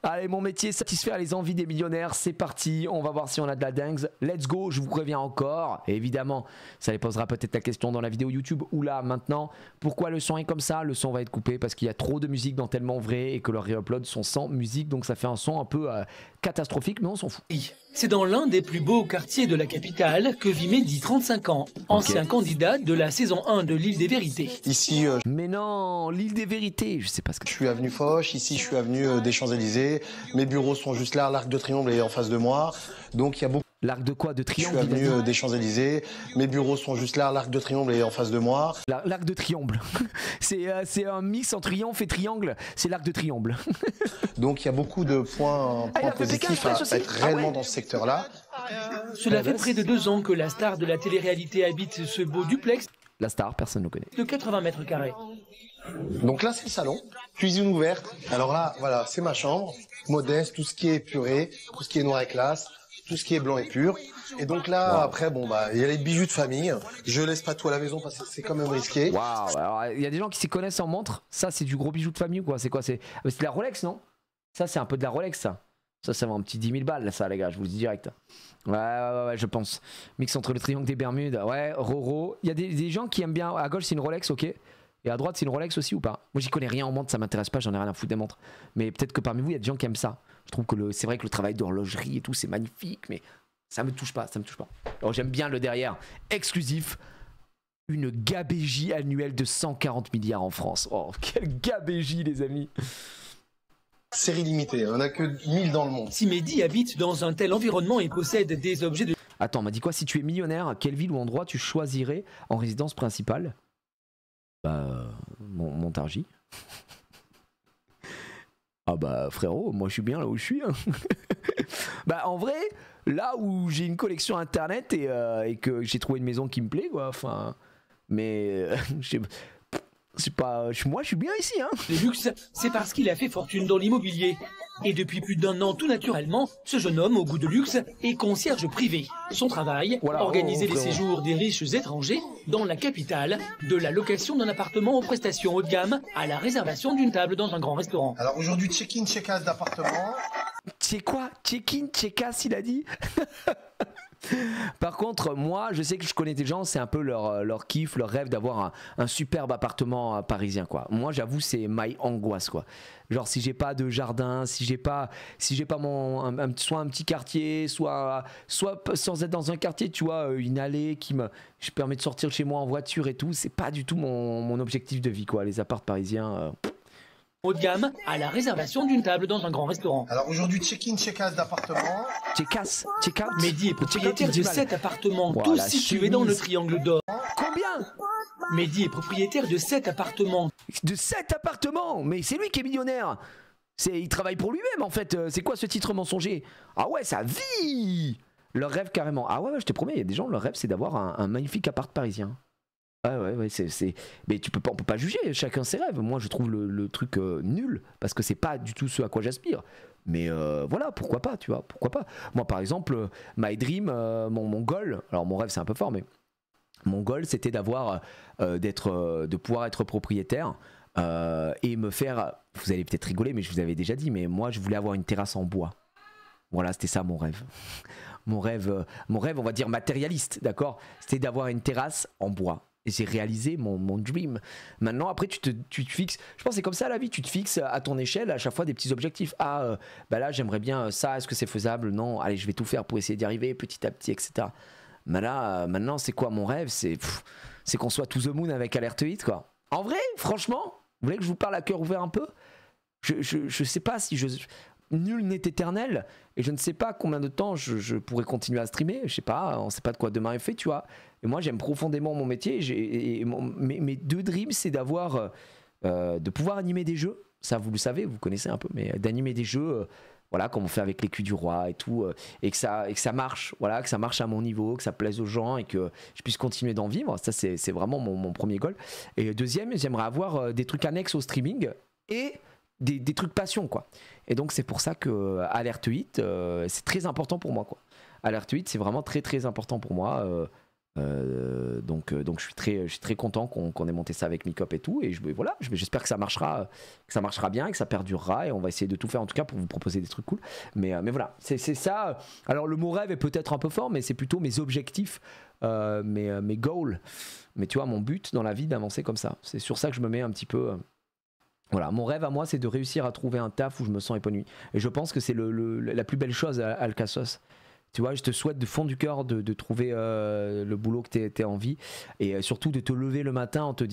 Allez, mon métier, satisfaire les envies des millionnaires, c'est parti. On va voir si on a de la dingue. Let's go, je vous préviens encore. Et évidemment, ça les posera peut-être la question dans la vidéo YouTube ou là, maintenant. Pourquoi le son est comme ça? Le son va être coupé parce qu'il y a trop de musique dans Tellement Vrai et que leurs réuploads sont sans musique. Donc ça fait un son un peu catastrophique, mais on s'en fout. C'est dans l'un des plus beaux quartiers de la capitale que vit Mehdi, 35 ans, ancien candidat de la saison 1 de l'Île des Vérités. Ici, Mais non, l'Île des Vérités, je sais pas ce que je suis avenue Foch, ici je suis avenue des Champs-Élysées. Mes bureaux sont juste là, l'Arc de Triomphe est en face de moi. Donc il y a beaucoup. L'arc de quoi? De Je suis Triangle? avenue des Champs-Élysées. Mes bureaux sont juste là, l'Arc de Triomphe est en face de moi. L'arc de Triangle. C'est un mix entre triomphe et triangle. C'est l'arc de Triangle. Donc il y a beaucoup de points positifs à être réellement dans ce secteur-là. Cela fait près de 2 ans que la star de la télé-réalité habite ce beau duplex La star, personne ne le connaît. de 80 mètres carrés. Donc là c'est le salon, cuisine ouverte. Alors là, voilà, c'est ma chambre, modeste, tout ce qui est épuré, tout ce qui est noir et classe, tout ce qui est blanc et pur. Et donc là, après, bon bah, il y a les bijoux de famille. Je laisse pas tout à la maison parce que c'est quand même risqué. Waouh, alors il y a des gens qui s'y connaissent en montre. Ça, c'est du gros bijou de famille ou quoi? C'est quoi? C'est de la Rolex, non? Ça, c'est un peu de la Rolex, ça. Ça va un petit 10 000 balles, là, ça, les gars, je vous le dis direct. Ouais, je pense. Mix entre le triangle des Bermudes. Ouais, Roro. Il y a des gens qui aiment bien. À gauche, c'est une Rolex, ok. Et à droite, c'est une Rolex aussi ou pas? Moi, j'y connais rien en montre, ça m'intéresse pas, j'en ai rien à foutre des montres. Mais peut-être que parmi vous, il y a des gens qui aiment ça. Je trouve que c'est vrai que le travail d'horlogerie et tout, c'est magnifique, mais ça me touche pas, ça me touche pas. Alors, j'aime bien le derrière. Exclusif. Une gabégie annuelle de 140 milliards en France. Oh, quelle gabégie, les amis. Série limitée, on n'a que 1000 dans le monde. Si Mehdi habite dans un tel environnement et possède des objets de Attends, on m'a dit quoi? Si tu es millionnaire, quelle ville ou endroit tu choisirais en résidence principale? Bah, Montargis. Ah bah frérot, moi je suis bien là où je suis. Hein. Bah en vrai, là où j'ai une collection internet et que j'ai trouvé une maison qui me plaît, quoi. Enfin, mais c'est pas, moi je suis bien ici, hein. luxe, c'est parce qu'il a fait fortune dans l'immobilier. Et depuis plus d'1 an, tout naturellement, ce jeune homme au goût de luxe est concierge privé. Son travail, Voilà, organiser les frérot. séjours des riches étrangers dans la capitale, de la location d'un appartement aux prestations haut de gamme à la réservation d'une table dans un grand restaurant. Alors aujourd'hui, check-in, check-out d'appartement. C'est quoi? Check-in, check-out, il a dit. Par contre, moi, je sais que je connais des gens, c'est un peu leur kiff, leur rêve d'avoir un superbe appartement parisien, quoi. Moi, j'avoue, c'est my angoisse, quoi. Genre, si j'ai pas de jardin, si j'ai pas soit un petit quartier, soit sans être dans un quartier, tu vois, une allée qui me permet de sortir de chez moi en voiture et tout, c'est pas du tout mon objectif de vie, quoi. Les apparts parisiens. Haut de gamme à la réservation d'une table dans un grand restaurant. Alors aujourd'hui, check-in, check-out d'appartement. Check-out. Mehdi est propriétaire de 7 appartements, Voilà, tous la situés dans le chemise. triangle d'or. Combien? Mehdi est propriétaire de 7 appartements. De 7 appartements. Mais c'est lui qui est millionnaire. Il travaille pour lui-même en fait. C'est quoi ce titre mensonger? Ah ouais, ça vit. Leur rêve carrément. Ah ouais, je te promets, il y a des gens, leur rêve c'est d'avoir un magnifique appart parisien. Ouais, mais on peut pas juger, chacun ses rêves. Moi je trouve le truc nul parce que c'est pas du tout ce à quoi j'aspire. Mais voilà, pourquoi pas, tu vois, pourquoi pas. Moi par exemple, my dream, mon goal, alors mon rêve c'est un peu fort, mais mon goal c'était de pouvoir être propriétaire et me faire, vous allez peut-être rigoler, mais je vous avais déjà dit, mais moi je voulais avoir une terrasse en bois. Voilà, c'était ça mon rêve. Mon rêve, on va dire matérialiste, d'accord? C'était d'avoir une terrasse en bois. Et j'ai réalisé mon dream. Maintenant, après, tu te fixes. Je pense que c'est comme ça la vie. Tu te fixes à ton échelle à chaque fois des petits objectifs. Bah là, j'aimerais bien ça. Est-ce que c'est faisable? Non. Allez, je vais tout faire pour essayer d'y arriver petit à petit, etc. Mais là, maintenant, c'est quoi mon rêve? C'est qu'on soit to the moon avec Alert 8, quoi. En vrai, franchement, vous voulez que je vous parle à cœur ouvert un peu? Je sais pas si nul n'est éternel et je ne sais pas combien de temps je pourrais continuer à streamer. Je sais pas, on sait pas de quoi demain est fait, tu vois. Et moi, j'aime profondément mon métier. Mes 2 dreams, c'est de pouvoir animer des jeux. Ça, vous le savez, vous connaissez un peu, mais d'animer des jeux, voilà, comme on fait avec l'écu du roi et tout, et que ça marche, voilà, que ça marche à mon niveau, que ça plaise aux gens et que je puisse continuer d'en vivre. Ça, c'est vraiment mon premier goal. Et deuxième, j'aimerais avoir des trucs annexes au streaming et des trucs passion, quoi. Et donc c'est pour ça que Alert 8 c'est très important pour moi, quoi. Alert 8 c'est vraiment très très important pour moi. Donc je suis très content qu'on ait monté ça avec Micop et tout. Et voilà, j'espère que ça marchera bien et que ça perdurera. Et on va essayer de tout faire en tout cas pour vous proposer des trucs cool. Mais voilà, c'est ça. Alors le mot rêve est peut-être un peu fort, mais c'est plutôt mes objectifs, mes goals. Mais tu vois, mon but dans la vie d'avancer comme ça. C'est sur ça que je me mets un petit peu. Voilà, mon rêve à moi, c'est de réussir à trouver un taf où je me sens épanoui. Et je pense que c'est la plus belle chose à Alcasos. Tu vois, je te souhaite de fond du cœur de trouver le boulot que tu as envie et surtout de te lever le matin en ne te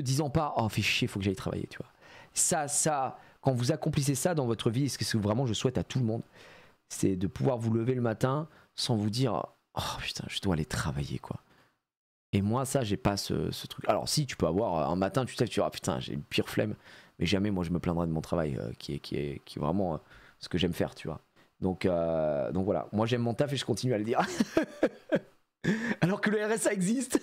disant pas oh fais chier, faut que j'aille travailler, tu vois. Ça, quand vous accomplissez ça dans votre vie, ce que vraiment je souhaite à tout le monde, c'est de pouvoir vous lever le matin sans vous dire oh putain, je dois aller travailler quoi. Et moi ça, j'ai pas ce truc. Alors si tu peux avoir un matin, tu sais, tu dis ah putain, j'ai une pire flemme, mais jamais moi je me plaindrai de mon travail qui est vraiment ce que j'aime faire, tu vois. Donc voilà, moi j'aime mon taf et je continue à le dire. Alors que le RSA existe.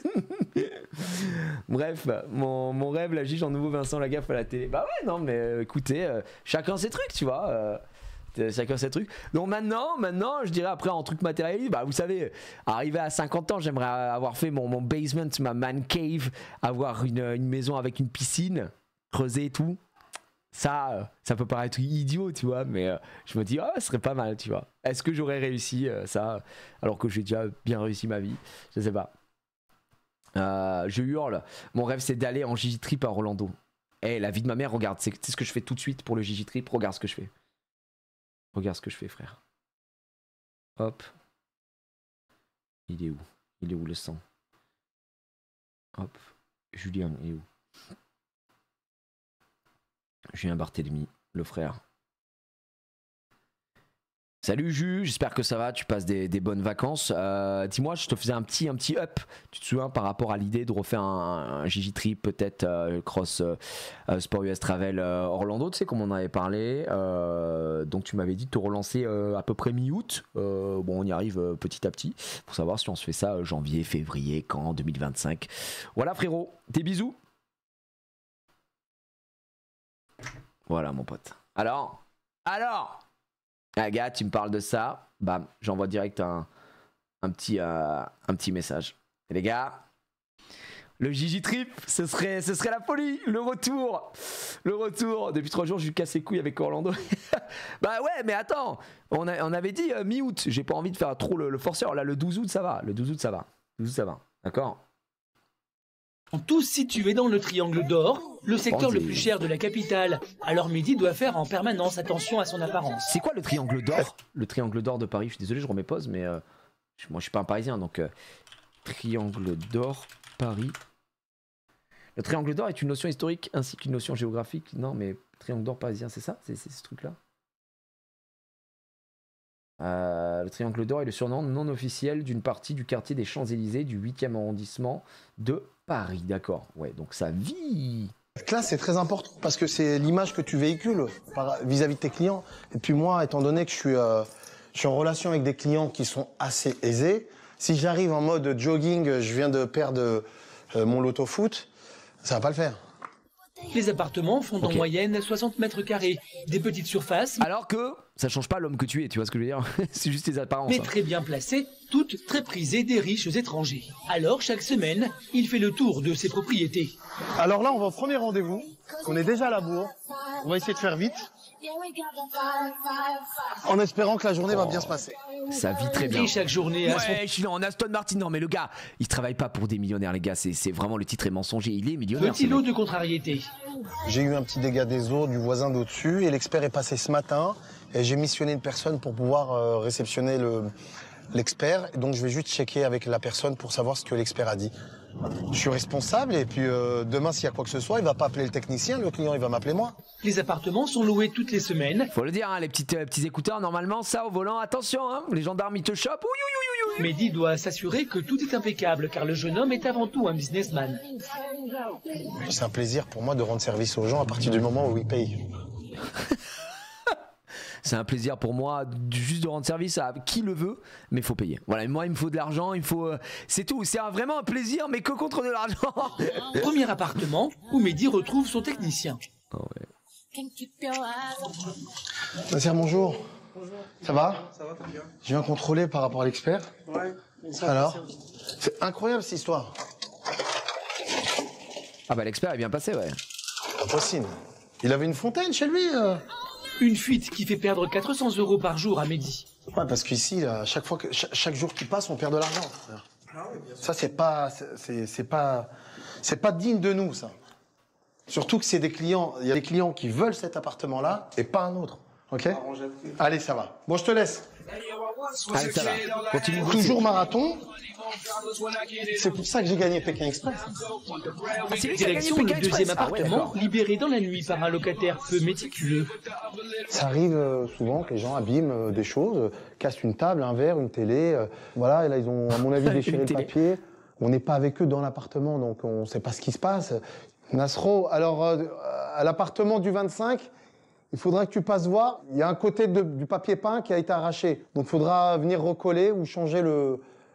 Bref, mon rêve, la Gige en nouveau Vincent Lagaffe à la télé. Bah ouais, non mais écoutez, chacun ses trucs, tu vois. Chacun ses trucs. Donc maintenant, je dirais après en truc matériel, bah vous savez, arrivé à 50 ans, j'aimerais avoir fait mon basement, ma man cave, avoir une maison avec une piscine, creusée et tout. Ça peut paraître idiot, tu vois, mais je me dis, ce serait pas mal, tu vois. Est-ce que j'aurais réussi ça, alors que j'ai déjà bien réussi ma vie? Je sais pas. Je hurle. Mon rêve, c'est d'aller en Gigi Trip à Orlando. La vie de ma mère, regarde, c'est ce que je fais tout de suite pour le Gigi Trip. Regarde ce que je fais. Regarde ce que je fais, frère. Hop. Il est où? Il est où le sang? Hop. Julien, il est où? Julien Barthélemy, le frère. Salut Jus, j'espère que ça va, tu passes des bonnes vacances. Dis-moi, je te faisais un petit up, tu te souviens, par rapport à l'idée de refaire un Gigi Trip, peut-être cross Sport US Travel Orlando, tu sais, comme on en avait parlé. Donc tu m'avais dit de te relancer à peu près mi-août. Bon, on y arrive petit à petit, pour savoir si on se fait ça janvier, février, quand, 2025. Voilà frérot, des bisous. Voilà mon pote. Alors gars, tu me parles de ça, bam, j'envoie direct un petit message. Et les gars, le Gigi Trip, ce serait la folie, le retour. Depuis 3 jours, je lui casse les couilles avec Orlando. Bah ouais, mais attends, on avait dit mi-août, j'ai pas envie de faire trop le forceur. Là, le 12 août, ça va. D'accord. Tous situés dans le Triangle d'Or, le secteur le plus cher de la capitale. Alors Mehdi doit faire en permanence attention à son apparence. C'est quoi le Triangle d'Or? Le Triangle d'Or de Paris, je suis désolé, je remets pause, mais moi je suis pas un Parisien, donc Triangle d'Or, Paris. Le Triangle d'Or est une notion historique ainsi qu'une notion géographique. Non, mais Triangle d'Or parisien, c'est ça? C'est ce truc-là? Le Triangle d'Or est le surnom non officiel d'une partie du quartier des Champs-Élysées du 8e arrondissement de Paris. D'accord, ouais, donc ça vit. Là, c'est très important parce que c'est l'image que tu véhicules vis-à-vis de tes clients. Et puis moi, étant donné que je suis en relation avec des clients qui sont assez aisés, si j'arrive en mode jogging, je viens de perdre mon loto foot, ça va pas le faire. Les appartements font en moyenne 60 mètres carrés, des petites surfaces. Alors que ça change pas l'homme que tu es, tu vois ce que je veux dire? C'est juste tes apparences. Mais très bien placées, toutes très prisées des riches étrangers. Alors chaque semaine, il fait le tour de ses propriétés. Alors là, on va au premier rendez-vous. On est déjà à la bourre. On va essayer de faire vite. En espérant que la journée va bien se passer. Ça vit très bien. Et chaque journée je suis en Aston Martin. Non mais le gars, il travaille pas pour des millionnaires les gars. C'est vraiment, le titre est mensonger. Il est millionnaire. Petit lot de contrariété. J'ai eu un petit dégât des eaux du voisin d'au-dessus et l'expert est passé ce matin. Et j'ai missionné une personne pour pouvoir réceptionner l'expert. Donc je vais juste checker avec la personne pour savoir ce que l'expert a dit. Je suis responsable et puis demain s'il y a quoi que ce soit, il va pas appeler le technicien, le client il va m'appeler moi. Les appartements sont loués toutes les semaines. Faut le dire, hein, les petits écouteurs, normalement ça au volant, attention, hein, les gendarmes ils te chopent. Mehdi doit s'assurer que tout est impeccable car le jeune homme est avant tout un businessman. C'est un plaisir pour moi de rendre service aux gens à partir du moment où ils payent. C'est un plaisir pour moi juste de rendre service à qui le veut, mais il faut payer. Voilà, moi il me faut de l'argent, c'est tout. C'est vraiment un plaisir, mais que contre de l'argent. Premier appartement où Mehdi retrouve son technicien. Oh ouais. Monsieur, bonjour. Ça va? Ça va, très bien. Je viens contrôler par rapport à l'expert. Ouais. Alors? C'est incroyable cette histoire. Ah bah l'expert est bien passé, ouais. Impossible. Il avait une fontaine chez lui. Une fuite qui fait perdre 400 € par jour à Mehdi. Ouais, parce qu'ici, là, chaque jour qui passe, on perd de l'argent. Ah oui, bien sûr. Ça, c'est pas digne de nous, ça. Surtout que c'est des clients, il y a des clients qui veulent cet appartement-là et pas un autre. Ok? Allez, ça va. Bon, je te laisse. Allez, ça va. Continue de bosser. Toujours marathon. C'est pour ça que j'ai gagné Pékin Express. Ah, c'est lui qui a gagné Direction Pékin le deuxième Express. Ah ouais, appartement, d'accord. libéré dans la nuit par un locataire peu méticuleux. Ça arrive souvent que les gens abîment des choses, cassent une table, un verre, une télé. Voilà, et là, ils ont, à mon avis, déchiré le télé. papier. On n'est pas avec eux dans l'appartement, donc on ne sait pas ce qui se passe. Nasro, alors, à l'appartement du 25, il faudra que tu passes voir. Il y a un côté du papier peint qui a été arraché. Donc, il faudra venir recoller ou changer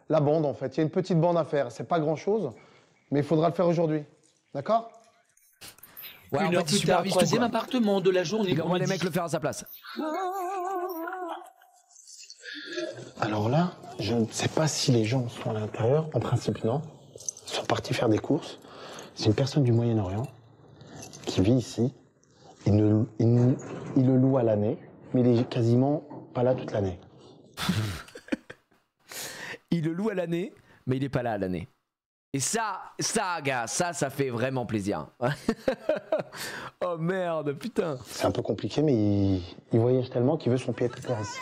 la bande, en fait. Il y a une petite bande à faire. C'est pas grand-chose, mais il faudra le faire aujourd'hui. D'accord? Ouais, en Une heure fait, il plus tard, supervise tout, troisième quoi. appartement de la journée. Il pour envoie les Mehdi. mecs le faire à sa place. Alors là, je ne sais pas si les gens sont à l'intérieur. En principe, non. Ils sont partis faire des courses. C'est une personne du Moyen-Orient qui vit ici. Il le loue à l'année, mais il est quasiment pas là toute l'année. Il le loue à l'année, mais il est pas là à l'année. Et ça, gars, ça fait vraiment plaisir. Oh merde, putain. C'est un peu compliqué, mais il voyage tellement qu'il veut son pied à terre ici.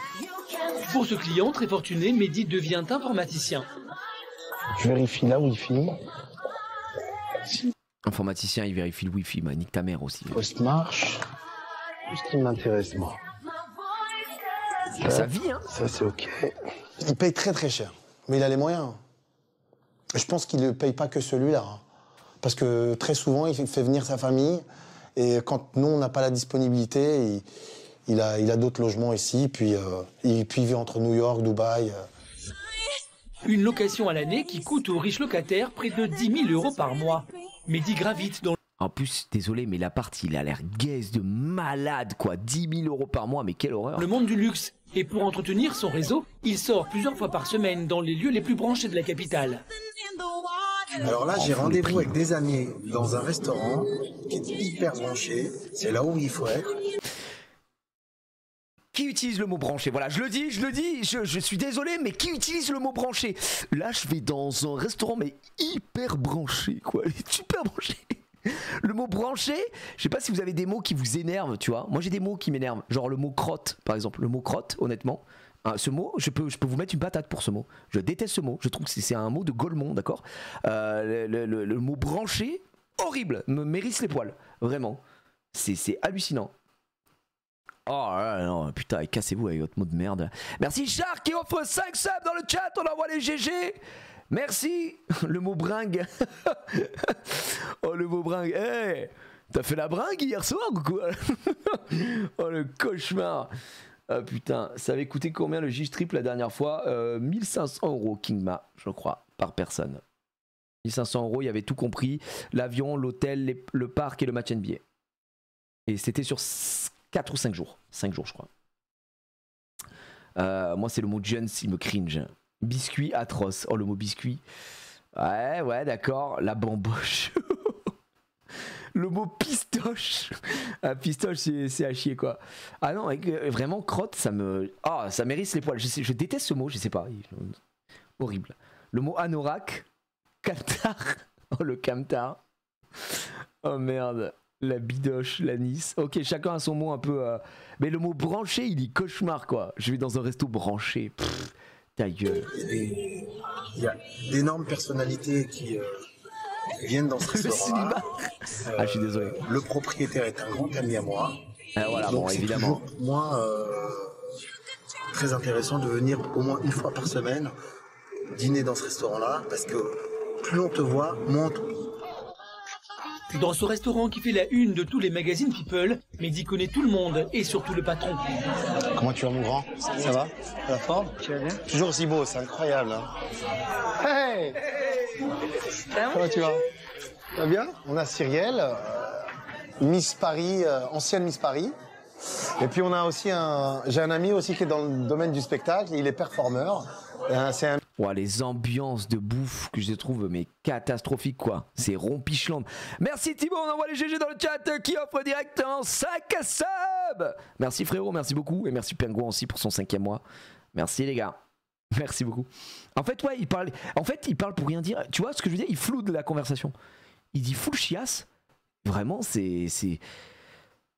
Pour ce client très fortuné, Mehdi devient informaticien. Je vérifie là où il finit. Informaticien, il vérifie le wifi, bah nique ta mère aussi. Poste marche. Tout ce qui m'intéresse, moi. Ça vit, hein. Ça, c'est OK. Il paye très très cher, mais il a les moyens. Je pense qu'il ne paye pas que celui-là. Hein. Parce que très souvent, il fait venir sa famille. Et quand nous, on n'a pas la disponibilité, il a d'autres logements ici. Puis il vit entre New York, Dubaï. Une location à l'année qui coûte aux riches locataires près de 10 000 € par mois. Mehdi gravite dans En plus, désolé, mais l'appart, il a l'air gaze de malade, quoi. 10 000 € par mois, mais quelle horreur. le monde du luxe. Et pour entretenir son réseau, il sort plusieurs fois par semaine dans les lieux les plus branchés de la capitale. Alors là, j'ai rendez-vous avec des amis dans un restaurant qui est hyper branché. C'est là où il faut être. Qui utilise le mot branché? Voilà, je le dis, je suis désolé, mais qui utilise le mot branché? Là, je vais dans un restaurant, mais hyper branché, quoi. Super branché. Le mot branché, je sais pas si vous avez des mots qui vous énervent, tu vois. Moi, j'ai des mots qui m'énervent. Genre le mot crotte, par exemple. Le mot crotte, honnêtement. Hein, ce mot, je peux vous mettre une patate pour ce mot. Je déteste ce mot. Je trouve que c'est un mot de Golemont, d'accord. Le mot branché, horrible. Me mérisse les poils. Vraiment. C'est hallucinant. Oh là là, non, putain, cassez-vous avec votre mot de merde. Merci Char qui offre 5 subs dans le chat, on envoie les GG. Merci. Le mot bringue. Oh, le mot bringue. Hey, t'as fait la bringue hier soir ou quoi? Oh, le cauchemar. Ah putain, ça avait coûté combien le Gige Trip la dernière fois? 1500 € Kingma, je crois, par personne. 1500 €, il y avait tout compris. L'avion, l'hôtel, le parc et le match NBA. Et c'était sur 4 ou 5 jours. 5 jours, je crois. Moi, c'est le mot Jones, il me cringe. Biscuit atroce. Oh, le mot biscuit. Ouais, d'accord. La bamboche. Le mot pistoche. Ah, pistoche, c'est à chier, quoi. Ah non, vraiment, crotte, ça me. Ah, ça mérite les poils. Je déteste ce mot, je sais pas. Horrible. Le mot anorak. Camtar. Oh, le camtar. Oh merde. La bidoche, l'anis. Ok, chacun a son mot un peu. Mais le mot branché, il dit cauchemar, quoi. Je vais dans un resto branché. Pff, ta gueule. Il y a d'énormes personnalités qui viennent dans ce restaurant. Ah, je suis désolé. Le propriétaire est un grand ami à moi. Voilà, Donc bon, c'est évidemment. toujours, pour moi, très intéressant de venir au moins une fois par semaine dîner dans ce restaurant-là, parce que plus on te voit, moins on te... Dans ce restaurant qui fait la une de tous les magazines People, Mehdi connaît tout le monde et surtout le patron. Comment tu vas, mon grand? Ça va? La forme? Tu vas bien? Toujours aussi beau, c'est incroyable. Hein. Hey! Comment tu vas? Ça va bien? On a Cyrielle, Miss Paris, ancienne Miss Paris. Et puis on a aussi j'ai un ami aussi qui est dans le domaine du spectacle, il est performeur. C'est un... Ouais, les ambiances de bouffe que je trouve mais catastrophiques quoi. C'est rompichland. Merci Thibaut, on envoie les GG dans le chat qui offre directement 5 subs. Merci frérot, merci beaucoup. Et merci Pingouin aussi pour son 5e mois. Merci les gars. Merci beaucoup. En fait, ouais, il parle pour rien dire. Tu vois ce que je veux dire? Il floue de la conversation. Il dit full chiasse. Vraiment, c'est...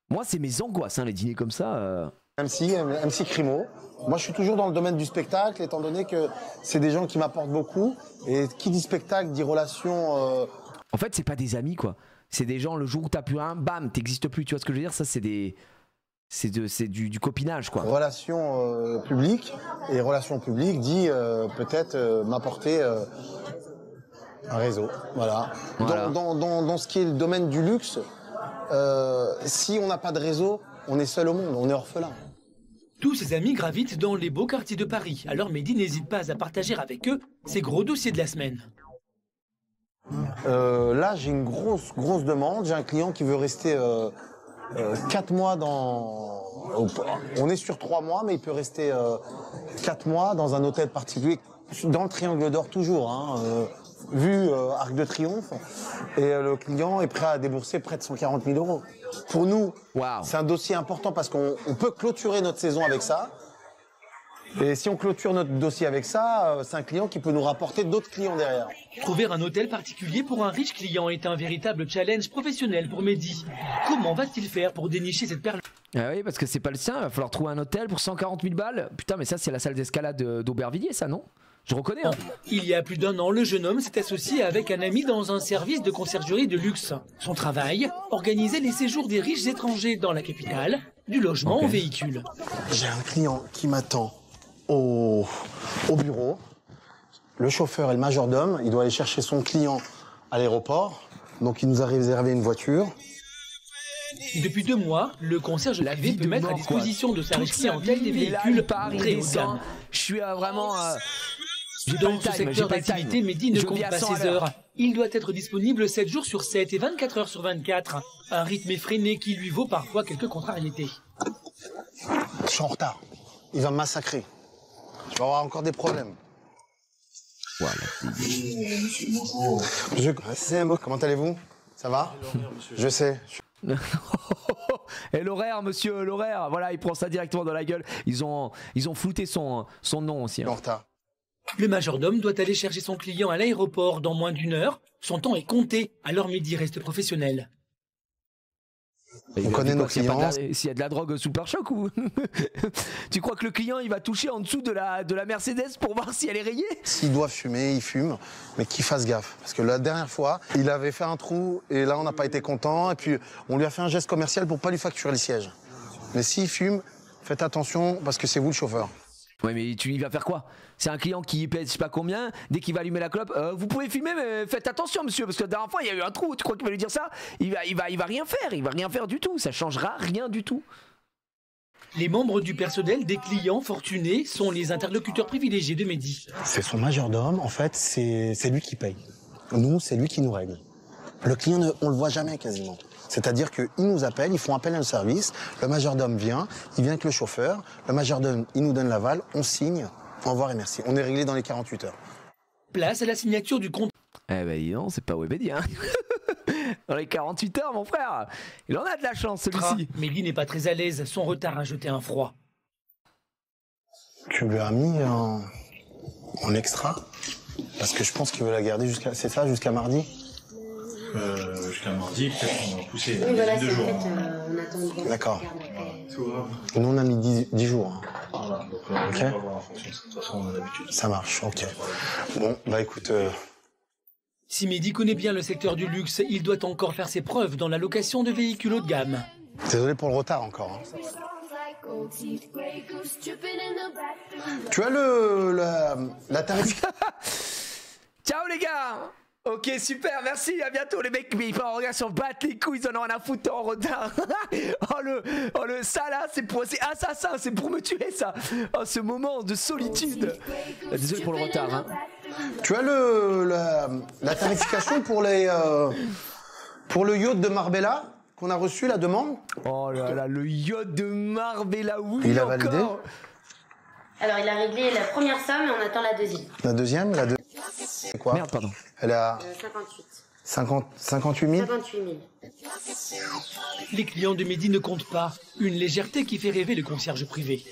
Moi, c'est mes angoisses, hein, les dîners comme ça. MC Crimo. Moi, je suis toujours dans le domaine du spectacle, étant donné que c'est des gens qui m'apportent beaucoup. Et qui dit spectacle, dit relation... En fait, c'est pas des amis, quoi. C'est des gens, le jour où t'as plus un, bam, t'existes plus. Tu vois ce que je veux dire? Ça, c'est des... C'est du copinage, quoi. Relation publique. Et relation publique dit peut-être m'apporter un réseau. Voilà. Dans ce qui est le domaine du luxe, si on n'a pas de réseau, on est seul au monde, on est orphelin. Tous ses amis gravitent dans les beaux quartiers de Paris. Alors Mehdi n'hésite pas à partager avec eux ses gros dossiers de la semaine. Là, j'ai une grosse demande. J'ai un client qui veut rester 4 mois dans... On est sur 3 mois, mais il peut rester 4 mois dans un hôtel particulier, dans le Triangle d'Or toujours, hein, vue Arc de Triomphe. Et le client est prêt à débourser près de 140 000 euros. Pour nous, c'est un dossier important parce qu'on peut clôturer notre saison avec ça. Et si on clôture notre dossier avec ça, c'est un client qui peut nous rapporter d'autres clients derrière. Trouver un hôtel particulier pour un riche client est un véritable challenge professionnel pour Mehdi. Comment va-t-il faire pour dénicher cette perle? Ah oui, parce que c'est pas le sien, il va falloir trouver un hôtel pour 140 000 balles. Putain, mais ça, c'est la salle d'escalade d'Aubervilliers, ça, non? Je reconnais, hein. Il y a plus d'1 an, le jeune homme s'est associé avec un ami dans un service de conciergerie de luxe. Son travail, organiser les séjours des riches étrangers dans la capitale, du logement au véhicule. J'ai un client qui m'attend au bureau. Le chauffeur et le majordome, il doit aller chercher son client à l'aéroport. Donc il nous a réservé une voiture. Depuis 2 mois, le concierge privé peut mettre à disposition de sa riche clientèle des véhicules très haut de gamme. Je suis vraiment... Dans ce secteur d'activité, Mehdi ne compte pas ses heures. Il doit être disponible 7 jours sur 7 et 24 heures sur 24. Un rythme effréné qui lui vaut parfois quelques contrariétés. Je suis en retard. Il va me massacrer. Je vais avoir encore des problèmes. Voilà. Comment allez-vous? Ça va? Je sais. Et l'horaire, monsieur, l'horaire. Voilà, il prend ça directement dans la gueule. Ils ont flouté son nom aussi. Hein. En retard. Le majordome doit aller chercher son client à l'aéroport dans moins d'1 heure. Son temps est compté, alors Mehdi reste professionnel. On connaît nos clients. S'il y a de la drogue sous pare-choc ou... Tu crois que le client il va toucher en dessous de la Mercedes pour voir si elle est rayée? S'il doit fumer, il fume, mais qu'il fasse gaffe. Parce que la dernière fois, il avait fait un trou et là on n'a pas été content. Et puis on lui a fait un geste commercial pour pas lui facturer le siège. Mais s'il fume, faites attention parce que c'est vous le chauffeur. Ouais, mais il va faire quoi? C'est un client qui paie je sais pas combien, dès qu'il va allumer la clope, vous pouvez fumer mais faites attention monsieur, parce que la dernière fois il y a eu un trou, tu crois qu'il va lui dire ça? Il va rien faire, il va rien faire du tout, ça changera rien du tout. Les membres du personnel des clients fortunés sont les interlocuteurs privilégiés de Mehdi. C'est son majordome, en fait, c'est lui qui paye. Nous, c'est lui qui nous règle. Le client, on le voit jamais quasiment. C'est-à-dire qu'ils nous appellent, ils font appel à un service, le majordome vient, il vient avec le chauffeur, le majordome, il nous donne l'aval, on signe, au revoir et merci. On est réglé dans les 48 heures. Place à la signature du contrat. Eh ben non, c'est pas Webedi, hein. Dans les 48 heures, mon frère, il en a de la chance celui-ci. Mehdi n'est pas très à l'aise, son retard a jeté un froid. Tu lui as mis en extra? Parce que je pense qu'il veut la garder jusqu'à... C'est ça, jusqu'à mardi? Jusqu'à mardi, peut-être on va pousser oui, voilà, 2 jours. On attend. D'accord. Nous, on a mis 10 jours. Voilà, donc on va voir en fonction. De toute façon, on a l'habitude. Ça marche, ok. Bon, bah écoute... Si Mehdi connaît bien le secteur du luxe, il doit encore faire ses preuves dans la location de véhicules haut de gamme. Désolé pour le retard encore. Hein. Tu as la tarification. Ciao les gars. Ok, super, merci, à bientôt les mecs. Mais ils font regarde sur battre les couilles, ils en ont rien à foutre en retard. Ça là, c'est assassin, c'est pour me tuer ça. Oh, ce moment de solitude. Désolé pour le retard. Hein. Tu as la tarification pour le yacht de Marbella? qu'on a reçu la demande. Oh là là, le yacht de Marbella, oui. Il a validé. Alors, il a réglé la première somme et on attend la deuxième. La deuxième, c'est quoi? Merde, pardon. Elle a 58. 58 000. 58 000. Les clients de Mehdi ne comptent pas. Une légèreté qui fait rêver le concierge privé.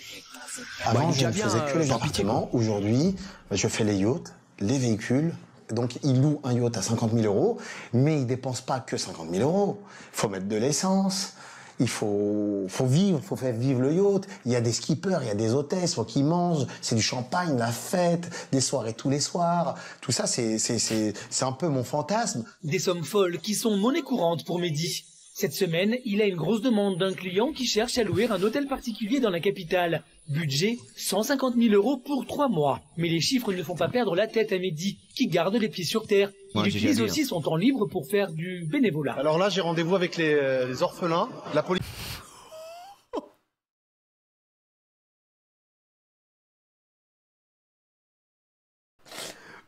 Avant, il est je ne déjà faisais bien, que les sans pitié, appartements. Aujourd'hui, je fais les yachts, les véhicules. Donc, il loue un yacht à 50 000 euros, mais il dépense pas que 50 000 euros. Il faut mettre de l'essence. Il faut vivre, il faut faire vivre le yacht. Il y a des skippers, il y a des hôtesses, il faut qu'ils mangent. C'est du champagne, la fête, des soirées tous les soirs. Tout ça, c'est un peu mon fantasme. Des sommes folles qui sont monnaie courante pour Mehdi. Cette semaine, il a une grosse demande d'un client qui cherche à louer un hôtel particulier dans la capitale. Budget 150 000 euros pour 3 mois. Mais les chiffres ne font pas perdre la tête à Mehdi, qui garde les pieds sur terre. Il utilise aussi son temps libre pour faire du bénévolat. Alors là, j'ai rendez-vous avec les orphelins, la police.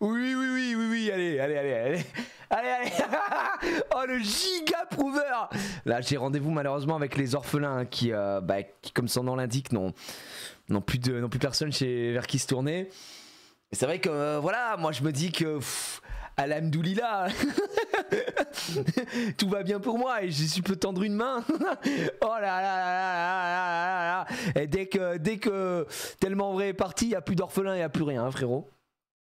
Oui, allez. Oh, le giga prouveur. Là, j'ai rendez-vous malheureusement avec les orphelins qui, comme son nom l'indique, n'ont plus personne vers qui se tourner. Et c'est vrai que, voilà, moi je me dis que, alhamdoulilah, tout va bien pour moi et je peux tendre une main. Oh là là. Et dès que Tellement Vrai est parti, il n'y a plus d'orphelins, il n'y a plus rien, hein, frérot.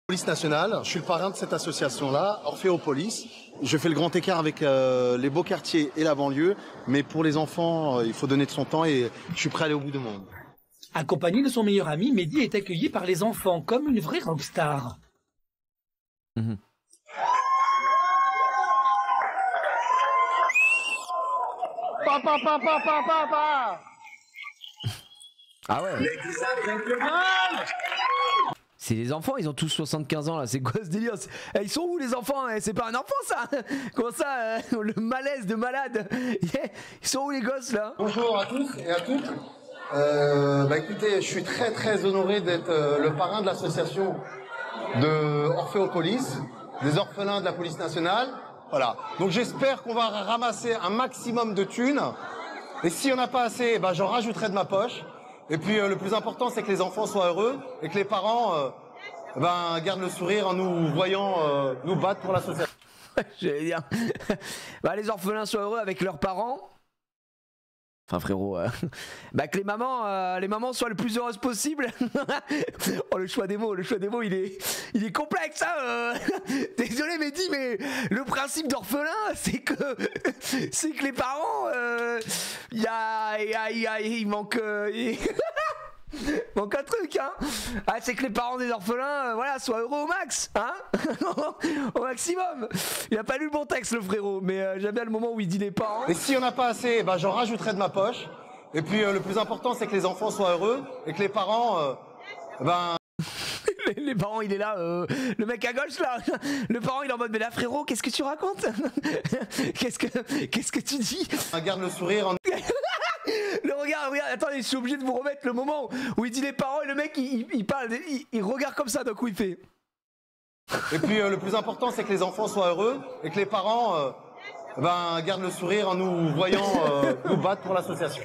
Police nationale, je suis le parrain de cette association-là, Orphéopolis. Je fais le grand écart avec les beaux quartiers et la banlieue, mais pour les enfants, il faut donner de son temps et je suis prêt à aller au bout du monde. Accompagné de son meilleur ami, Mehdi est accueilli par les enfants comme une vraie rockstar. Papa. Ah ouais. C'est les enfants, ils ont tous 75 ans là, c'est quoi ce délire? Ils sont où les enfants? C'est pas un enfant ça? Comment ça? Le malaise de malade. Ils sont où les gosses là? Bonjour à tous et à toutes. Écoutez, je suis très honoré d'être le parrain de l'association de Orphéopolis, des orphelins de la police nationale. Voilà. Donc j'espère qu'on va ramasser un maximum de thunes. Et s'il n'y en a pas assez, j'en rajouterai de ma poche. Et puis le plus important, c'est que les enfants soient heureux et que les parents gardent le sourire en nous voyant nous battre pour l'association. J'allais dire, les orphelins soient heureux avec leurs parents. Enfin frérot, que les mamans soient le plus heureuses possible. Oh le choix des mots, il est complexe hein. Désolé Mehdi, mais le principe d'orphelin, c'est que les parents, il manque manque un truc hein. C'est que les parents des orphelins soient heureux au max hein. Au maximum. Il a pas lu le bon texte le frérot, mais j'aime bien le moment où il dit les parents. Et s'il n'y en a pas assez, j'en rajouterai de ma poche. Et puis le plus important, c'est que les enfants soient heureux et que les parents Les parents, il est là, le mec à gauche là, le parent il est en mode mais là frérot, qu'est-ce que tu racontes? Qu'est-ce que tu dis? Garde le sourire en... Le regard, regarde, attendez, je suis obligé de vous remettre le moment où il dit les parents et le mec il parle, il regarde comme ça, d'un coup il fait. Et puis le plus important, c'est que les enfants soient heureux et que les parents gardent le sourire en nous voyant nous battre pour l'association.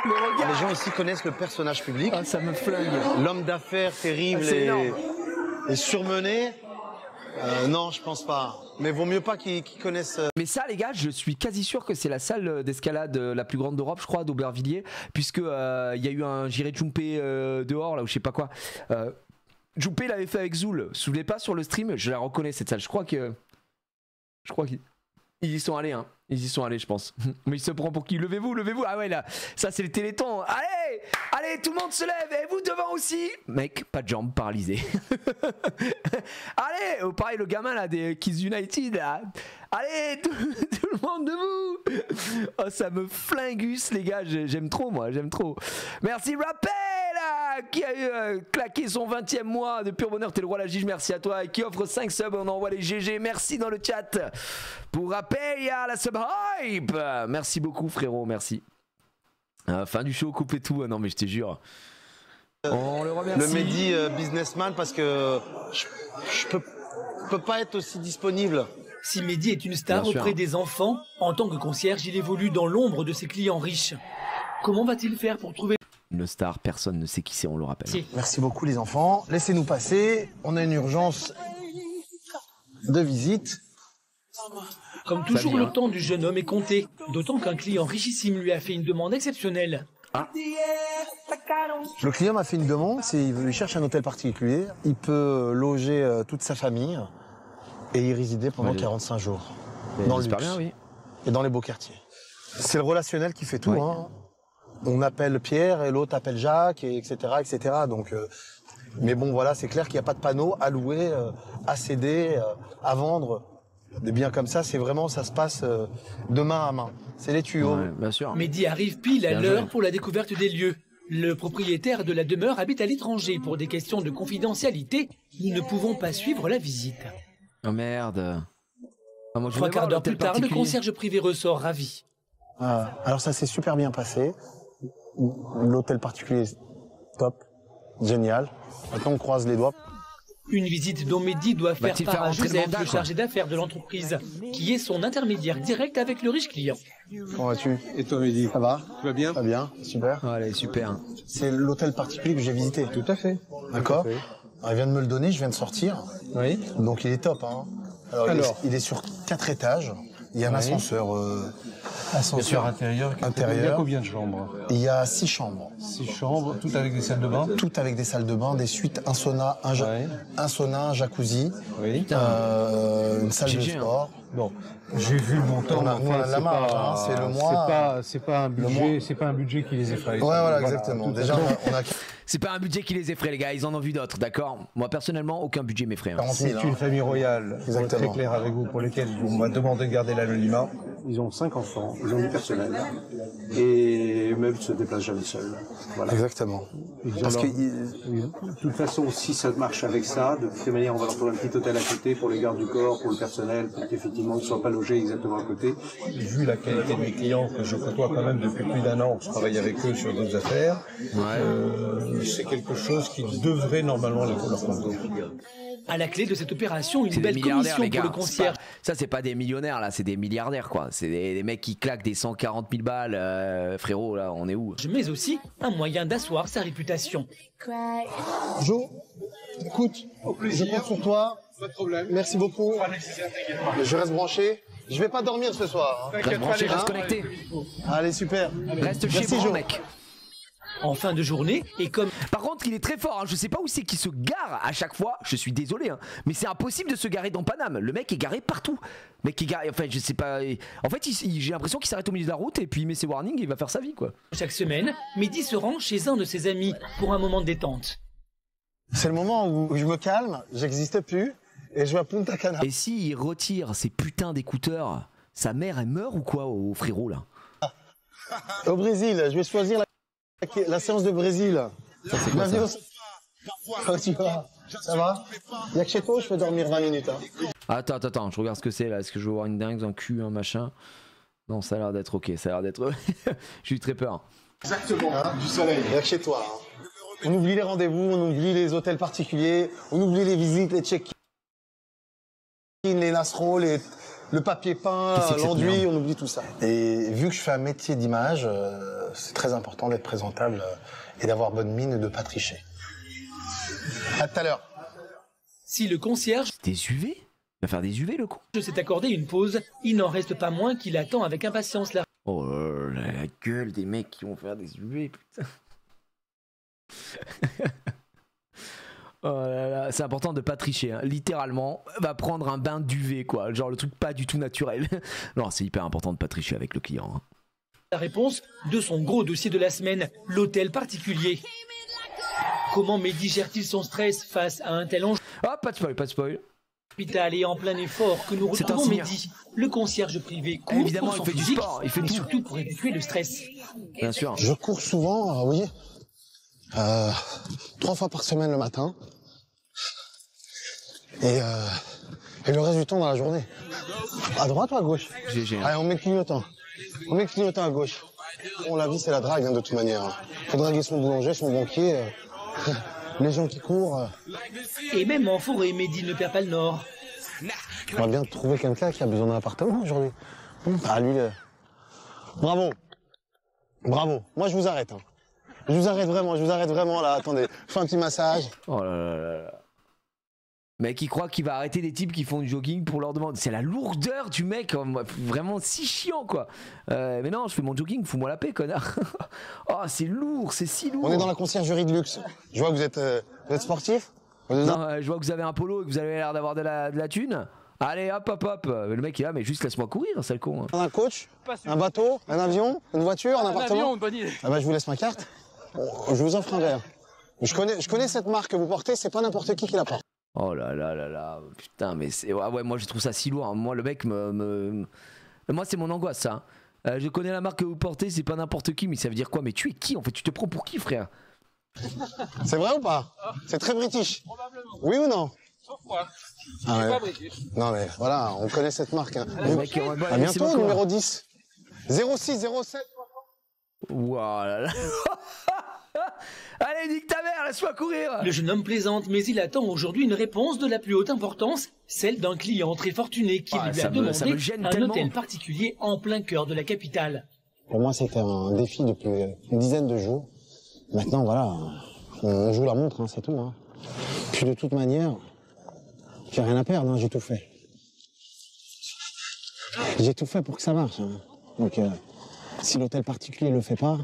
Les gens ici connaissent le personnage public. Ah, ça me flingue. L'homme d'affaires terrible et surmené. Non, je pense pas. Mais vaut mieux pas qu'ils connaissent. Mais ça, les gars, je suis quasi sûr que c'est la salle d'escalade la plus grande d'Europe, je crois, d'Aubervilliers, puisque il y a eu un Jiré Jumpé dehors là ou je sais pas quoi. Jumpé l'avait fait avec Zoul. Vous vous souvenez pas sur le stream? Je la reconnais cette salle. Je crois qu'ils y sont allés, hein. Ils y sont allés, je pense. Mais il se prend pour qui? Levez-vous. Ah ouais, là, ça c'est le Téléthon. Allez, tout le monde se lève. Et vous devant aussi. Mec, pas de jambes, paralysé. Allez, pareil, le gamin là des Kids United. Là. Allez, tout le monde debout. Oh, ça me flingus, les gars. J'aime trop, moi. J'aime trop. Merci, Rappel, qui a claqué son 20e mois de pur bonheur. T'es le roi la gige. Merci à toi. Et qui offre 5 subs. On envoie les GG. Merci dans le chat. Pour rappel, il y a la sub hype. Merci beaucoup, frérot. Merci. Fin du show, coupe et tout. Non, mais je te jure. On le remercie. Le Mehdi businessman, parce que je peux pas être aussi disponible Si Mehdi est une star Bien sûr. auprès des enfants, en tant que concierge, il évolue dans l'ombre de ses clients riches. Comment va-t-il faire pour trouver Une star, personne ne sait qui c'est, on le rappelle. Si. Merci beaucoup les enfants. Laissez-nous passer. On a une urgence de visite. Comme toujours, Famille, le temps du jeune homme est compté, d'autant qu'un client richissime lui a fait une demande exceptionnelle. Le client m'a fait une demande, il cherche un hôtel particulier. Il peut loger toute sa famille et y résider pendant Ouais, 45 jours. Mais Dans le j'espère luxe bien, oui. et dans les beaux quartiers. C'est le relationnel qui fait tout. Ouais. Hein. On appelle Pierre et l'autre appelle Jacques, et etc. etc. Donc, mais bon, voilà, c'est clair qu'il n'y a pas de panneau à louer, à céder, à vendre. Des biens comme ça, c'est vraiment, ça se passe de main à main. C'est les tuyaux. Ouais, bien sûr. Mehdi arrive pile à Bien l'heure joué. pour la découverte des lieux. Le propriétaire de la demeure habite à l'étranger. Pour des questions de confidentialité, nous ne pouvons pas suivre la visite. Oh merde. Ah, moi, je 3 voulais quarts voir d'heure l'hôtel plus tard, le particulier. concierge privé ressort ravi. Alors ça s'est super bien passé. L'hôtel particulier, top, génial. Maintenant on croise les doigts. Une visite dont Mehdi doit faire Va-t-il part faire à rentrer le Joseph, mandat, le quoi chargé d'affaires de l'entreprise, qui est son intermédiaire direct avec le riche client. Comment vas-tu? Et toi, Mehdi? Ça va? Tu vas bien? Ça va bien, super. Allez, super. C'est l'hôtel particulier que j'ai visité. Tout à fait. D'accord. Tout à fait. Alors, il vient de me le donner, je viens de sortir. Oui. Donc il est top. Hein. Alors, il est sur 4 étages. Il y a un Oui. ascenseur. Sur intérieur. Il y a Intérieur. combien de chambres? Il y a 6 chambres. 6 chambres, toutes avec des salles de bain? Toutes avec des salles de bain, des suites, un sauna, Ouais. un jacuzzi, Oui. une salle de GG, hein. sport. Bon, j'ai vu le montant. On a- mais on a enfin, de la c'est marge, pas- hein, c'est le mois. C'est pas un budget, c'est pas un budget qui les effraie. Ouais, voilà, exactement. tout à Déjà, fait. on a C'est pas un budget qui les effraie, les gars. Ils en ont vu d'autres, d'accord? Moi, personnellement, aucun budget m'effraie. Hein. 40 000. C'est une famille royale, pour être Exactement. très clair avec vous, pour lesquels on m'a demandé de garder l'anonymat. Ils ont 5 enfants, ils ont du personnel, et même se déplacent jamais seuls. Voilà. Exactement. Ils ont Parce leur- que Oui. De toute façon, si ça marche avec ça, de toute manière, on va leur faire un petit hôtel à côté pour les gardes du corps, pour le personnel, pour qu'effectivement, ils ne soient pas logés exactement à côté. Vu la qualité de mes clients que je côtoie quand même depuis plus d'1 an, je travaille avec eux sur d'autres affaires, c'est quelque chose qui devrait normalement leur convenir. À la clé de cette opération, une C'est des belle milliardaires, commission les gars. pour le concierge. Ça, c'est pas des millionnaires, là. C'est des milliardaires, quoi. C'est des mecs qui claquent des 140 000 balles. Frérot, là, on est où? Mais aussi un moyen d'asseoir sa réputation. Jo, écoute, je compte sur toi. Pas de problème. Merci beaucoup. Je reste branché. Je vais pas dormir ce soir. Hein. Reste branché, reste connecté. Allez, super. Reste chez Merci, moi, Jo. mec. En fin de journée, et comme Par contre, il est très fort. Hein. Je sais pas où c'est qu'il se gare à chaque fois. Je suis désolé, hein. Mais c'est impossible de se garer dans Paname. Le mec est garé partout. Le mec est garé. Enfin, je sais pas. En fait, j'ai l'impression qu'il s'arrête au milieu de la route et puis il met ses warnings et il va faire sa vie, quoi. chaque semaine, Mehdi se rend chez un de ses amis pour un moment de détente. C'est le moment où je me calme, j'existe plus, et je vais à Punta Cana. Et s'il retire ses putains d'écouteurs, sa mère, elle meurt ou quoi, au frérot, là? Au Brésil, je vais choisir la séance de Brésil. C'est quoi, ça? Comment tu vas? Ça va? Il y a que chez toi, je peux dormir 20 minutes. Hein. Attends, je regarde ce que c'est là. Est-ce que je veux voir une dingue dans le cul, un machin? Non, ça a l'air d'être ok, ça a l'air d'être. J'ai eu très peur. Exactement, du soleil. Il y a que chez toi. Hein. On oublie les rendez-vous, on oublie les hôtels particuliers, on oublie les visites, les check-in, les nassereaux, le papier peint, Qu'est-ce que c'est que cette l'enduit, merde? on oublie tout ça. Et vu que je fais un métier d'image, c'est très important d'être présentable et d'avoir bonne mine et de ne pas tricher. À tout à l'heure. Si le concierge Des UV? Il va faire des UV, le con? s'est accordé une pause, il n'en reste pas moins qu'il attend avec impatience la Oh la gueule des mecs qui vont faire des UV, putain. Oh là là, c'est important de pas tricher, hein. Littéralement, va prendre un bain d'UV, quoi. Genre le truc pas du tout naturel. Non, c'est hyper important de pas tricher avec le client, hein. réponse de son gros dossier de la semaine, l'hôtel particulier. Comment Mehdi gère-t-il son stress face à un tel enjeu Ah, pas de spoil, pas de spoil. hôpital et en plein effort que nous C'est un retrouvons signe. Mehdi, le concierge privé court Évidemment, pour son il fait du physique, sport, il fait mais tout. surtout pour évacuer le stress. Bien sûr. Je cours souvent, oui. 3 fois par semaine le matin. Et le reste du temps dans la journée. À droite ou à gauche? GG. Allez, on met le clignotant. On met le clignotant à gauche. Bon, la vie, c'est la drague, hein, de toute manière. Faut draguer son boulanger, son banquier, les gens qui courent. Et même en forêt, Mehdi ne perd pas le nord. On va bien trouver quelqu'un qui a besoin d'un appartement aujourd'hui. Ah, lui, bravo. Bravo. Moi, je vous arrête. Hein. Je vous arrête vraiment là. Attendez, je fais un petit massage. Oh là là là là. Mec, il croit qu'il va arrêter des types qui font du jogging pour leur demander. C'est la lourdeur du mec, vraiment si chiant quoi. Mais non, je fais mon jogging, fous-moi la paix, connard. Oh, c'est lourd, c'est si lourd. On est dans la conciergerie de luxe. Je vois que vous êtes sportif. Non, je vois que vous avez un polo et que vous avez l'air d'avoir de la thune. Allez, hop, hop, hop. Le mec il est là, mais juste laisse-moi courir, sale con. Un coach, un bateau, un avion, une voiture, un appartement. Avion, bonne idée. Ah bah, je vous laisse ma carte. Je vous offre un verre. Je connais cette marque que vous portez, c'est pas n'importe qui la porte. Oh là là là là, putain, mais c'est. Ah ouais, moi je trouve ça si lourd. Moi, le mec Moi, c'est mon angoisse, ça. Je connais la marque que vous portez, c'est pas n'importe qui, mais ça veut dire quoi? Mais tu es qui en fait? Tu te prends pour qui, frère? C'est vrai ou pas? C'est très british. Probablement. Oui ou non? Sauf moi. Ah ouais. Pas british. Non mais voilà, on connaît cette marque. Hein. Le mec est en mode, À bientôt, numéro 10. 06 07. Voilà. Allez, nique ta mère, laisse-moi courir. Le jeune homme plaisante, mais il attend aujourd'hui une réponse de la plus haute importance, celle d'un client très fortuné qui lui a demandé un hôtel particulier en plein cœur de la capitale. Pour moi, c'était un défi depuis une dizaine de jours. Maintenant, voilà, on joue la montre, hein, c'est tout. Hein. Puis de toute manière, j'ai rien à perdre, hein, j'ai tout fait. J'ai tout fait pour que ça marche. Hein. Donc, si l'hôtel particulier le fait pas,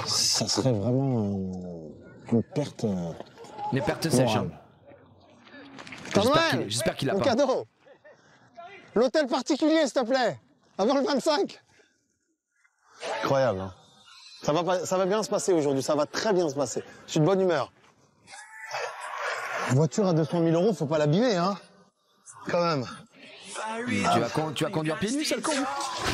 ça serait vraiment une perte. Une perte sèche. Hein. J'espère qu'il a pas. Mon cadeau. L'hôtel particulier, s'il te plaît. Avant le 25. Incroyable. Hein. Ça va bien se passer aujourd'hui. Ça va très bien se passer. Je suis de bonne humeur. Voiture à 200 000 €, faut pas l'abîmer, hein. Quand même. Tu vas conduire pieds nus, sale con.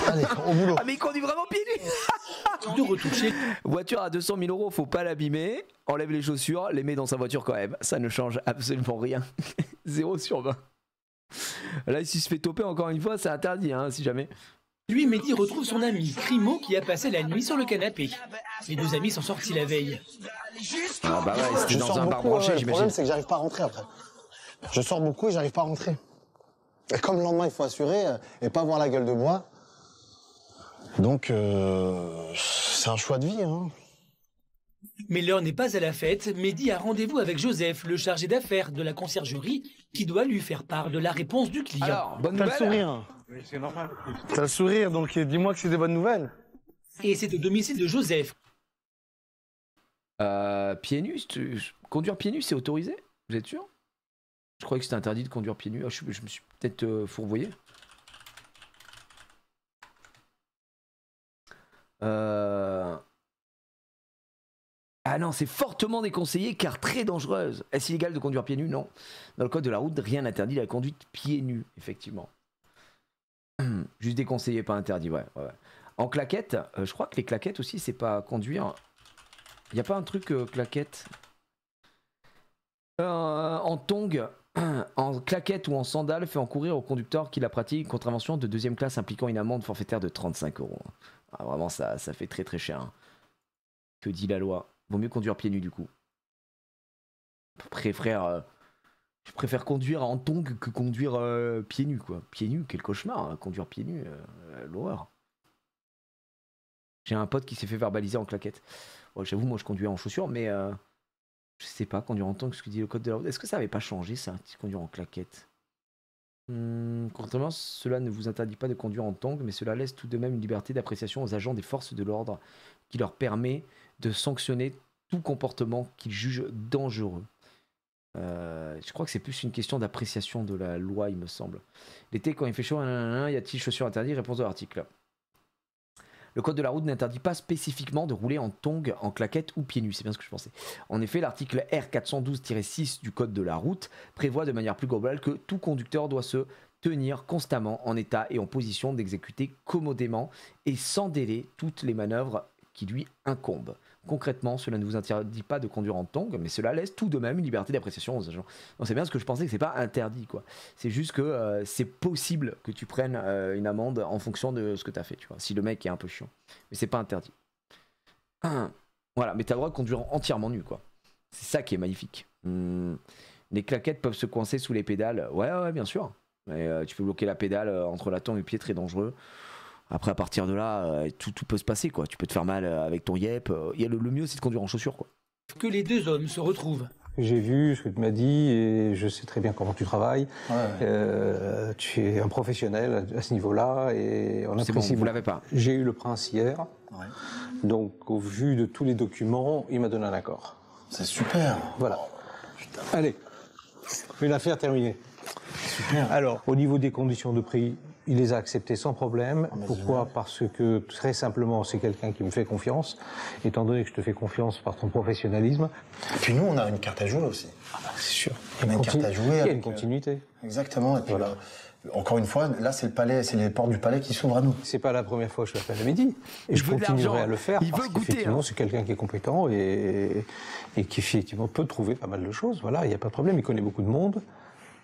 Allez, au boulot. Ah mais il conduit vraiment pieds nus. De retoucher. Voiture à 200 000 €, faut pas l'abîmer. Enlève les chaussures, les met dans sa voiture quand même. Ça ne change absolument rien. 0 sur 20. Là, s'il se fait toper encore une fois, c'est interdit, hein, si jamais. Lui, Mehdi retrouve son ami Crimo qui a passé la nuit sur le canapé. Les deux amis sont sortis la veille. Ah bah ouais, c'était dans un bar branché, j'imagine. Le problème, c'est que j'arrive pas à rentrer après. Je sors beaucoup et j'arrive pas à rentrer. Et comme le lendemain, il faut assurer et pas avoir la gueule de bois. Donc, c'est un choix de vie. Hein. Mais l'heure n'est pas à la fête. Mehdi a rendez-vous avec Joseph, le chargé d'affaires de la conciergerie, qui doit lui faire part de la réponse du client. Alors, bonne nouvelle. T'as le sourire. Oui, c'est normal. T'as le sourire, donc dis-moi que c'est des bonnes nouvelles. Et c'est au domicile de Joseph. Pieds nus, conduire pieds nus, c'est autorisé? Vous êtes sûr? Je croyais que c'était interdit de conduire pieds nus. Ah, je me suis peut-être fourvoyé. Ah non, c'est fortement déconseillé car très dangereuse. Est-ce illégal de conduire pieds nus? Non. Dans le code de la route, rien n'interdit la conduite pieds nus, effectivement. Juste déconseillé, pas interdit, ouais. En claquette, je crois que les claquettes aussi, c'est pas conduire. Il n'y a pas un truc claquette en tongs, en claquette ou en sandales fait encourir au conducteur qui la pratique une contravention de 2e classe impliquant une amende forfaitaire de 35 €. Ah, vraiment, ça fait très très cher. Hein. Que dit la loi? Vaut mieux conduire pieds nus du coup. Je préfère conduire en tongs que conduire pieds nus, quoi. Pieds nus, quel cauchemar, hein. Conduire pieds nus, l'horreur. J'ai un pote qui s'est fait verbaliser en claquette. Bon, j'avoue, moi je conduis en chaussures, mais je sais pas, conduire en tongs, ce que dit le code de la route. Est-ce que ça avait pas changé ça, conduire en claquette? Contrairement, cela ne vous interdit pas de conduire en tongs, mais cela laisse tout de même une liberté d'appréciation aux agents des forces de l'ordre qui leur permet de sanctionner tout comportement qu'ils jugent dangereux. Je crois que c'est plus une question d'appréciation de la loi, il me semble. L'été, quand il fait chaud, y a-t-il chaussures interdites? Réponse de l'article. Le code de la route n'interdit pas spécifiquement de rouler en tongs, en claquettes ou pieds nus, c'est bien ce que je pensais. En effet, l'article R412-6 du code de la route prévoit de manière plus globale que tout conducteur doit se tenir constamment en état et en position d'exécuter commodément et sans délai toutes les manœuvres qui lui incombent. Concrètement, cela ne vous interdit pas de conduire en tongs, mais cela laisse tout de même une liberté d'appréciation aux agents. C'est bien ce que je pensais, que c'est pas interdit, quoi. C'est juste que c'est possible que tu prennes une amende en fonction de ce que tu as fait, tu vois, si le mec est un peu chiant. Mais c'est pas interdit. Voilà, mais tu as le droit de conduire entièrement nu, quoi. C'est ça qui est magnifique. Les claquettes peuvent se coincer sous les pédales. Ouais, bien sûr. Mais, tu peux bloquer la pédale entre la tempe et le pied, très dangereux. Après, à partir de là, tout peut se passer, quoi. Tu peux te faire mal avec ton yep. Le mieux, c'est de conduire en chaussures, quoi. Que les deux hommes se retrouvent. J'ai vu ce que tu m'as dit et je sais très bien comment tu travailles. Tu es un professionnel à ce niveau-là et on apprécie. Bon, vous l'avez pas. J'ai eu le prince hier. Donc, au vu de tous les documents, il m'a donné un accord. C'est super. Voilà. Allez, une affaire terminée. Super. Alors, au niveau des conditions de prix, il les a acceptées sans problème. Pourquoi ? Parce que, très simplement, c'est quelqu'un qui me fait confiance, étant donné que je te fais confiance par ton professionnalisme. Et puis nous, on a une carte à jouer aussi. C'est sûr. On a une carte à jouer. Il y a une continuité. Exactement. Et puis voilà. Encore une fois, là, c'est le palais, c'est les portes du palais qui s'ouvrent à nous. C'est pas la première fois que je l'appelle à midi. Et je continuerai à le faire. Il parce veut goûter. Effectivement, c'est quelqu'un qui est compétent et qui, effectivement, peut trouver pas mal de choses. Voilà, il n'y a pas de problème. Il connaît beaucoup de monde.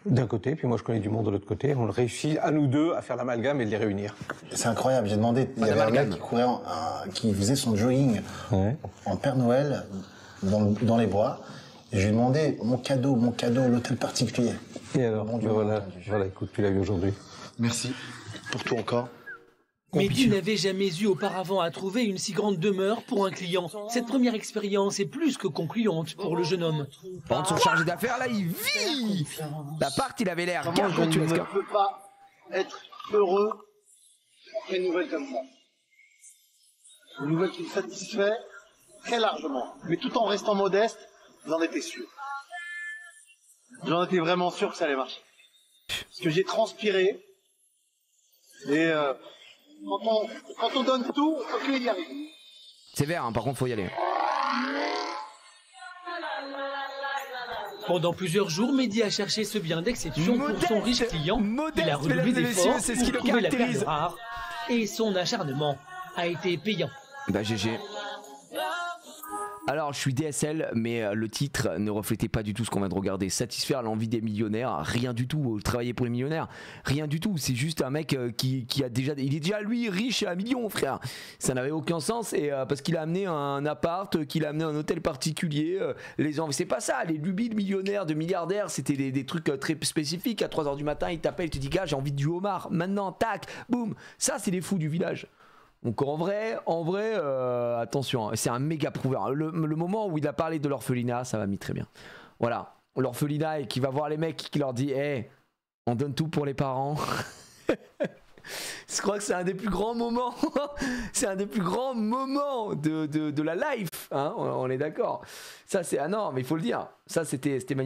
D'un côté, puis moi je connais du monde de l'autre côté. On réussit à nous deux à faire l'amalgame et de les réunir. C'est incroyable, j'ai demandé, il y avait un mec qui courait, qui faisait son jogging en Père Noël dans les bois. Et je lui ai demandé mon cadeau, l'hôtel particulier. Et alors, voilà, écoute, tu l'as eu aujourd'hui. Merci pour tout encore. Mehdi n'avait jamais eu auparavant à trouver une si grande demeure pour un client. Cette première expérience est plus que concluante pour le jeune homme. Par contre, son chargé d'affaires, là, il vit. L'appart, il avait l'air Je ne peux pas être heureux après une nouvelle comme ça. Une nouvelle qui me satisfait très largement. Mais tout en restant modeste, j'en étais sûr. J'en étais vraiment sûr que ça allait marcher. Parce que j'ai transpiré. Et quand on donne tout, il faut qu'il y arrive. C'est vert, par contre, faut y aller. Pendant plusieurs jours, Mehdi a cherché ce bien d'exception pour son riche client. Il a relevé d'efforts pour trouver la perle rare. Et son acharnement a été payant. Bah GG. Alors je suis DSL, mais le titre ne reflétait pas du tout ce qu'on vient de regarder. Satisfaire l'envie des millionnaires, rien du tout. Travailler pour les millionnaires, rien du tout. C'est juste un mec qui a déjà, il est déjà lui riche à millions, frère. Ça n'avait aucun sens et parce qu'il a amené un appart, qu'il a amené un hôtel particulier. Les gens, c'est pas ça. Les lubies de millionnaires, de milliardaires, c'était des trucs très spécifiques. À 3h du matin, il t'appelle, il te dit gars, j'ai envie du homard. Maintenant, tac, boum. Ça, c'est les fous du village. Donc en vrai, attention, c'est un méga prouveur. Le moment où il a parlé de l'orphelinat, ça m'a mis très bien. Voilà, l'orphelinat et qui va voir les mecs qui leur dit hey, on donne tout pour les parents. Je crois que c'est un des plus grands moments. C'est un des plus grands moments de la life. Hein, on est d'accord. Ça, c'est. Ah non, mais il faut le dire. Ça, c'était magnifique.